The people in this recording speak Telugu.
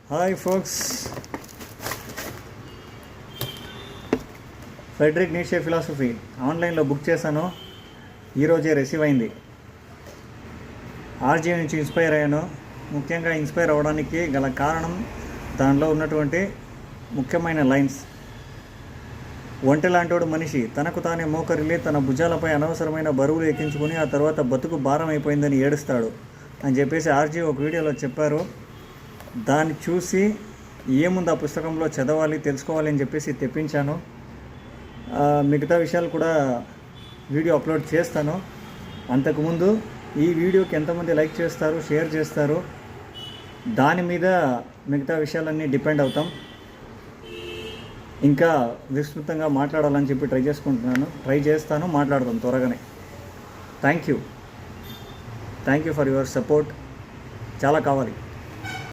Hi folks, Friedrich Nietzsche philosophy ఆన్లైన్లో బుక్ చేశాను. ఈరోజే రిసీవ్ అయింది. ఆర్జీ నుంచి ఇన్స్పైర్ అయ్యాను. ముఖ్యంగా ఇన్స్పైర్ అవ్వడానికి గల కారణం దానిలో ఉన్నటువంటి ముఖ్యమైన లైన్స్. ఒంటెలాంటోడు మనిషి తనకు తానే మోకరిల్లి తన భుజాలపై అనవసరమైన బరువులు ఎక్కించుకుని ఆ తర్వాత బతుకు భారం అయిపోయిందని ఏడుస్తాడు అని చెప్పేసి ఆర్జీ ఒక వీడియోలో చెప్పారు. దాన్ని చూసి ఏముంది ఆ పుస్తకంలో చదవాలి, తెలుసుకోవాలి అని చెప్పేసి తెప్పించాను. మిగతా విషయాలు కూడా వీడియో అప్లోడ్ చేస్తాను. అంతకుముందు ఈ వీడియోకి ఎంతమంది లైక్ చేస్తారు, షేర్ చేస్తారు, దాని మీద మిగతా విషయాలన్నీ డిపెండ్ అవుతాం. ఇంకా విస్తృతంగా మాట్లాడాలని చెప్పి ట్రై చేస్తాను, మాట్లాడతాం త్వరగానే. Thank you for your support. చాలా కావాలి.